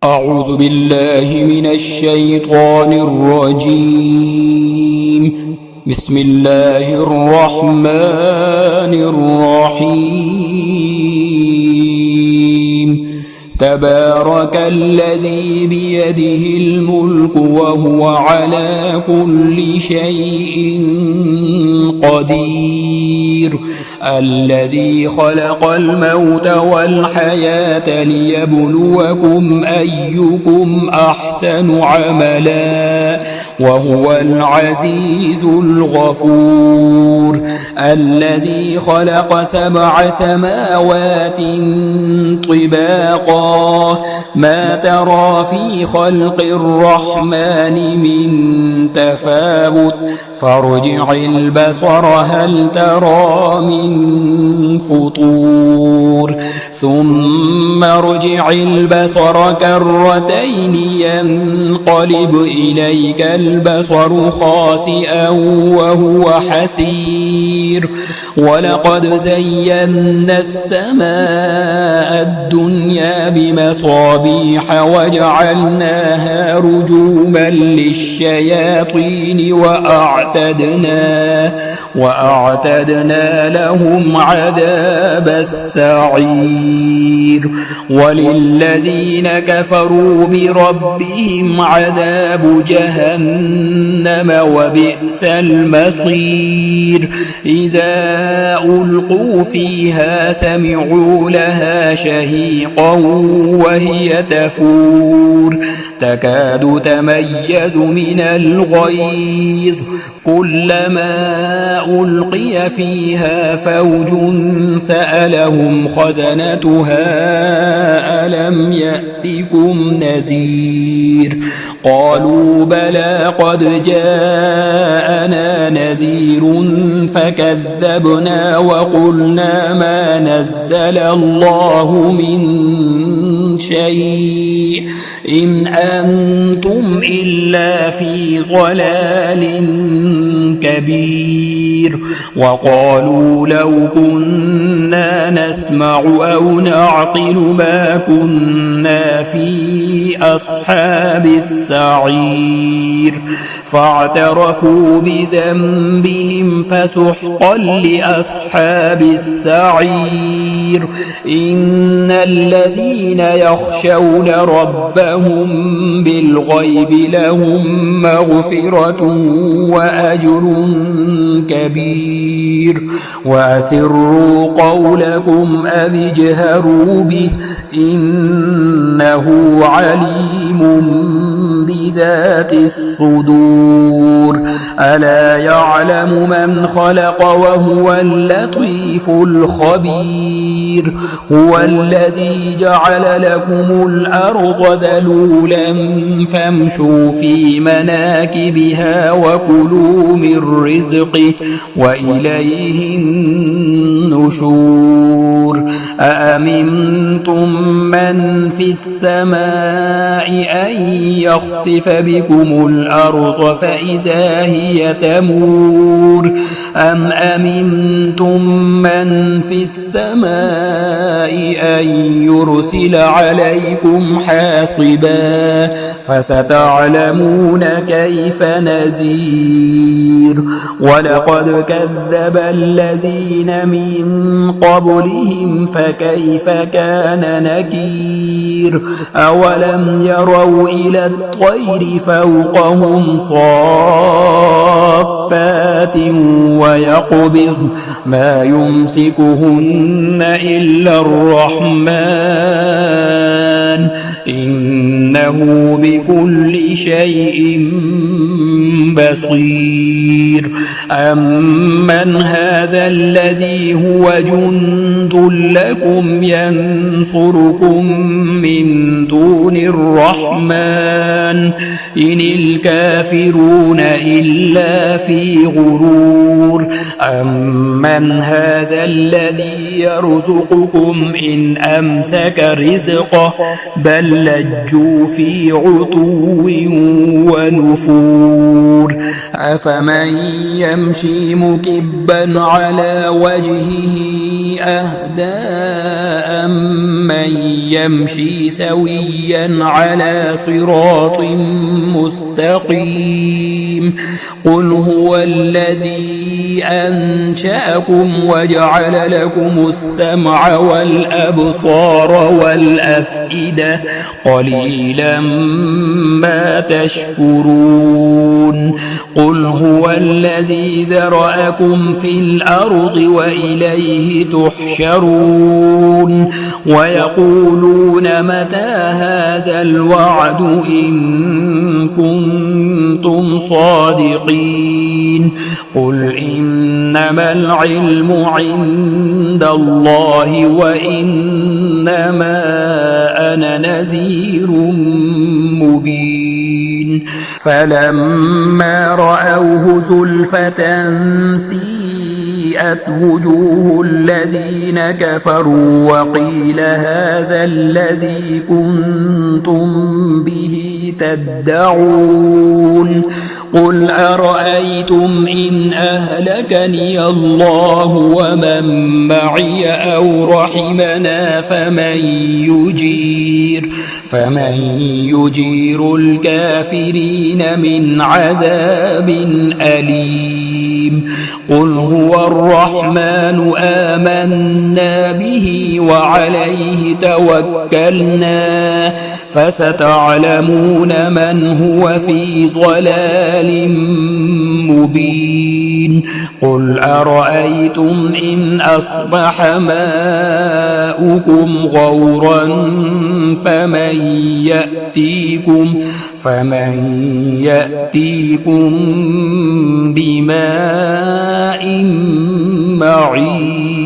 أعوذ بالله من الشيطان الرجيم. بسم الله الرحمن الرحيم. تبارك الذي بيده الملك وهو على كل شيء قدير. الذي خلق الموت والحياة ليبلوكم أيكم أحسن عملا وهو العزيز الغفور. الذي خلق 7 سماوات طباقا ما ترى في خلق الرحمن من تفاوت فارجع البصر هل ترى من فطور ثم ارجع البصر كرتين ينقلب إليك البصر خاسئا وهو حسير. ولقد زينا السماء الدنيا بمصابيح وجعلناها رجوما للشياطين وأعتدنا لهم عذاب السعير. وللذين كفروا بربهم عذاب جهنم وبئس المصير. إذا ألقوا فيها سمعوا لها شهيقا وهي تفور تكاد تميز من الغيظ كلما ألقي فيها فوج سألهم خزنتها ألم يأتكم نذير قالوا بلى قد جاءنا نذير فكذبنا وقلنا ما نزل الله من شيء إن أنتم إلا في ضلال كبير. وقالوا لو كنا نسمع أو نعقل ما كنا في أصحاب السعير فاعترفوا بذنبهم فسحقا لأصحاب السعير. إن الذين يخشون ربهم بالغيب لهم مغفرة وأجر كبير. وأسروا قولكم أو اجهروا به إنه عليم بذات الصدور. ألا يعلم من خلق وهو اللطيف الخبير. هو الذي جعل لكم الأرض ذلولا فامشوا في مناكبها وكلوا من رزقه وإليه النشور. أأمنتم من في السماء أن يخسف بكم الأرض فإذا هي تمور أم أمنتم من في السماء أن يرسل عليكم حاصبا فستعلمون كيف نذير. ولقد كذب الذين من قبلهم فكيف كان نكير. أولم يروا إلى الطير فوقهم صافات ويقبض ما يمسكهن إلا الرحمن إنه بكل شيء بصير. أمن هذا الذي هو جند لكم ينصركم من دون الرحمن إن الكافرون إلا في غرور. أمن هذا الذي يرزقكم إن أمسك رزقه بل لجوا في عتو ونفور. أفمن يمشي مكبا على وجهه أهدى أمن يمشي سويا على صراط مستقيم قل هو الذي أنشأكم وجعل لكم السمع والأبصار والأفئدة قليلا ما تشكرون قل هو الذي ذرأكم في الأرض وإليه تحشرون ويقولون متى هذا الوعد إن كنتم صادقين قل إنما العلم عند الله وإنما أنا نذير مبين فلما رأوه زلفة سيئت وجوه الذين كفروا وقيل هذا الذي كنتم به تدعون قل أرأيتم إن أهلكني الله ومن معي أو رحمنا فمن يجير الكافرين من عذاب أليم قل هو الرحمن آمنا به وعليه توكلنا فستعلمون من هو في ضلال مبين قل أرأيتم إن أصبح ماؤكم غورا فمن يأتيكم بماء معين